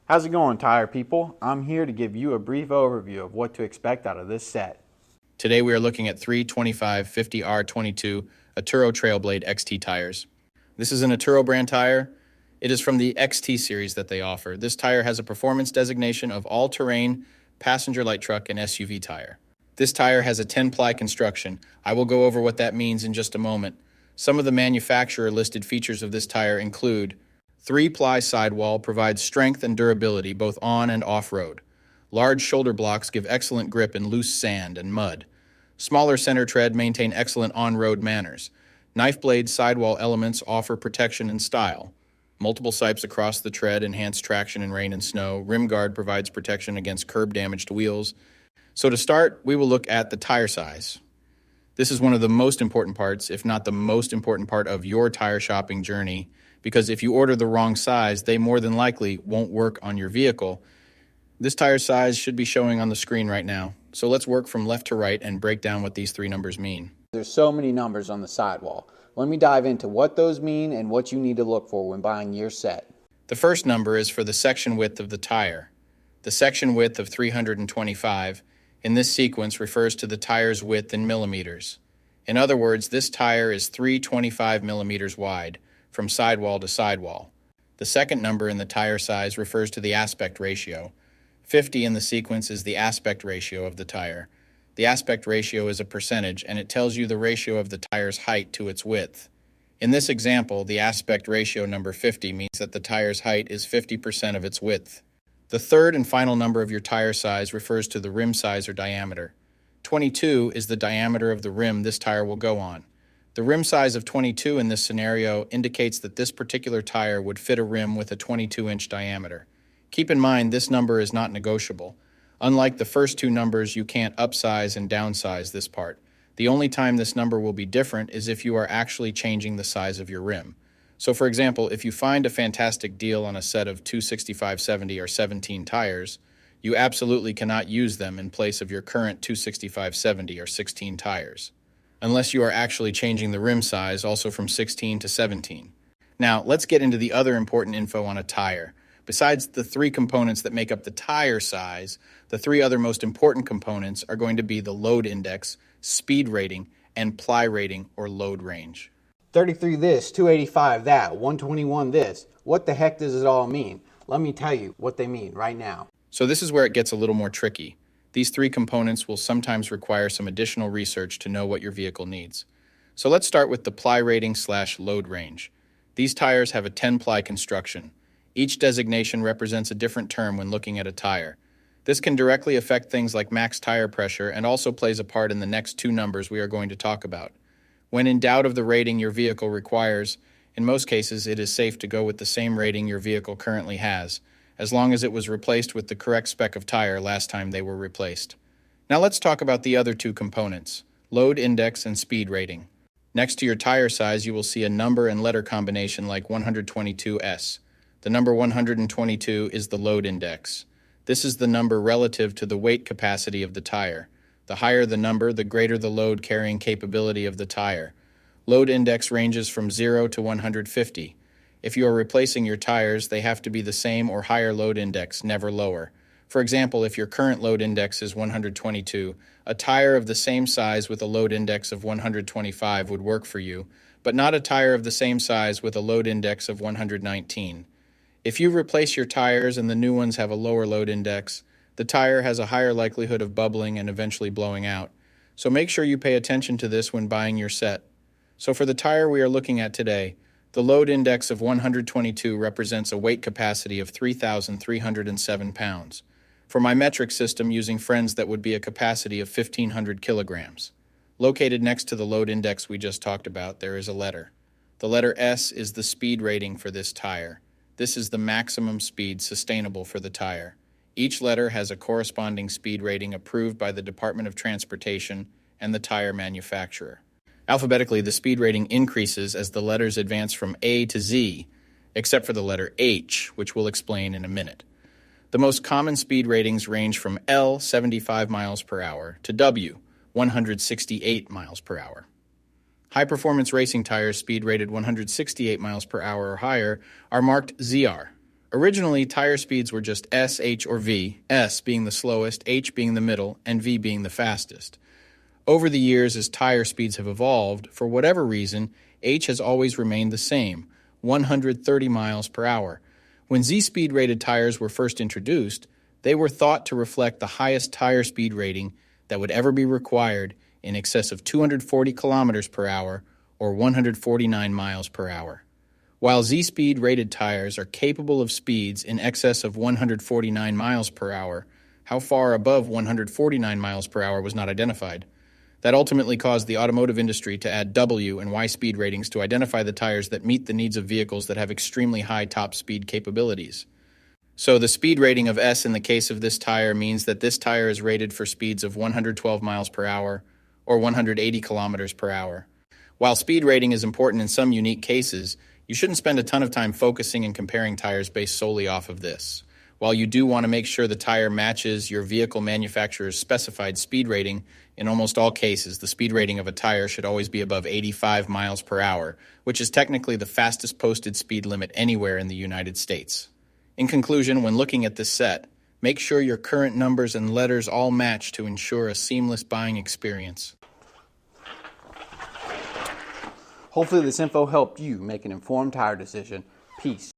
How's it going, tire people? I'm here to give you a brief overview of what to expect out of this set. Today we are looking at three 25/50R22 Atturo Trail Blade XT tires. This is an Atturo brand tire. It is from the XT series that they offer. This tire has a performance designation of all-terrain, passenger light truck, and SUV tire. This tire has a 10-ply construction. I will go over what that means in just a moment. Some of the manufacturer listed features of this tire include 3-ply sidewall provides strength and durability both on and off-road. Large shoulder blocks give excellent grip in loose sand and mud. Smaller center tread maintain excellent on-road manners. Knife blade sidewall elements offer protection and style. Multiple sipes across the tread enhance traction in rain and snow. Rim guard provides protection against curb damage to wheels. So to start, we will look at the tire size. This is one of the most important parts, if not the most important part of your tire shopping journey, because if you order the wrong size, they more than likely won't work on your vehicle. This tire size should be showing on the screen right now. So let's work from left to right and break down what these three numbers mean. There's so many numbers on the sidewall. Let me dive into what those mean and what you need to look for when buying your set. The first number is for the section width of the tire. The section width of 325 in this sequence refers to the tire's width in millimeters. In other words, this tire is 325 millimeters wide, from sidewall to sidewall. The second number in the tire size refers to the aspect ratio. 50 in the sequence is the aspect ratio of the tire. The aspect ratio is a percentage, and it tells you the ratio of the tire's height to its width. In this example, the aspect ratio number 50 means that the tire's height is 50% of its width. The third and final number of your tire size refers to the rim size or diameter. 22 is the diameter of the rim this tire will go on. The rim size of 22 in this scenario indicates that this particular tire would fit a rim with a 22-inch diameter. Keep in mind, this number is not negotiable. Unlike the first two numbers, you can't upsize and downsize this part. The only time this number will be different is if you are actually changing the size of your rim. So for example, if you find a fantastic deal on a set of 265/70 or 17 tires, you absolutely cannot use them in place of your current 265/70 or 16 tires, unless you are actually changing the rim size also from 16 to 17. Now, let's get into the other important info on a tire. Besides the three components that make up the tire size, the three other most important components are going to be the load index, speed rating, and ply rating or load range. 33 this, 285 that, 121 this. What the heck does it all mean? Let me tell you what they mean right now. So this is where it gets a little more tricky. These three components will sometimes require some additional research to know what your vehicle needs. So let's start with the ply rating/load range. These tires have a 10-ply construction. Each designation represents a different term when looking at a tire. This can directly affect things like max tire pressure and also plays a part in the next two numbers we are going to talk about. When in doubt of the rating your vehicle requires, in most cases it is safe to go with the same rating your vehicle currently has, as long as it was replaced with the correct spec of tire last time they were replaced. Now let's talk about the other two components, load index and speed rating. Next to your tire size, you will see a number and letter combination like 122S. The number 122 is the load index. This is the number relative to the weight capacity of the tire. The higher the number, the greater the load carrying capability of the tire. Load index ranges from 0 to 150. If you are replacing your tires, they have to be the same or higher load index, never lower. For example, if your current load index is 122, a tire of the same size with a load index of 125 would work for you, but not a tire of the same size with a load index of 119. If you replace your tires and the new ones have a lower load index, the tire has a higher likelihood of bubbling and eventually blowing out. So make sure you pay attention to this when buying your set. So for the tire we are looking at today, the load index of 122 represents a weight capacity of 3,307 pounds. For my metric system using friends, that would be a capacity of 1,500 kilograms. Located next to the load index we just talked about, there is a letter. The letter S is the speed rating for this tire. This is the maximum speed sustainable for the tire. Each letter has a corresponding speed rating approved by the Department of Transportation and the tire manufacturer. Alphabetically, the speed rating increases as the letters advance from A to Z, except for the letter H, which we'll explain in a minute. The most common speed ratings range from L, 75 miles per hour, to W, 168 miles per hour. High-performance racing tires speed rated 168 miles per hour or higher are marked ZR, Originally, tire speeds were just S, H, or V, S being the slowest, H being the middle, and V being the fastest. Over the years, as tire speeds have evolved, for whatever reason, H has always remained the same, 130 miles per hour. When Z-speed rated tires were first introduced, they were thought to reflect the highest tire speed rating that would ever be required, in excess of 240 kilometers per hour or 149 miles per hour. While Z-speed rated tires are capable of speeds in excess of 149 miles per hour, how far above 149 miles per hour was not identified. That ultimately caused the automotive industry to add W and Y speed ratings to identify the tires that meet the needs of vehicles that have extremely high top speed capabilities. So the speed rating of S in the case of this tire means that this tire is rated for speeds of 112 miles per hour or 180 kilometers per hour. While speed rating is important in some unique cases, you shouldn't spend a ton of time focusing and comparing tires based solely off of this. While you do want to make sure the tire matches your vehicle manufacturer's specified speed rating, in almost all cases, the speed rating of a tire should always be above 85 miles per hour, which is technically the fastest posted speed limit anywhere in the United States. In conclusion, when looking at this set, make sure your current numbers and letters all match to ensure a seamless buying experience. Hopefully this info helped you make an informed tire decision. Peace.